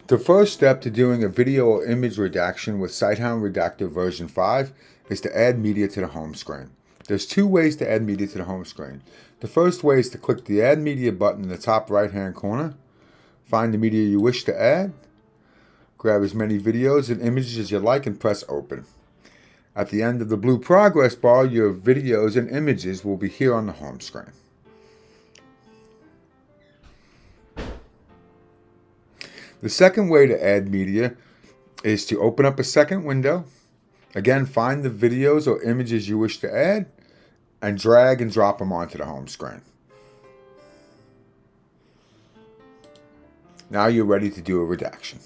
The first step to doing a video or image redaction with Sighthound Redactor version 5 is to add media to the home screen. There's two ways to add media to the home screen. The first way is to click the Add Media button in the top right hand corner, find the media you wish to add, grab as many videos and images as you like and press Open. At the end of the blue progress bar, your videos and images will be here on the home screen. The second way to add media is to open up a second window. Again, find the videos or images you wish to add and drag and drop them onto the home screen. Now you're ready to do a redaction.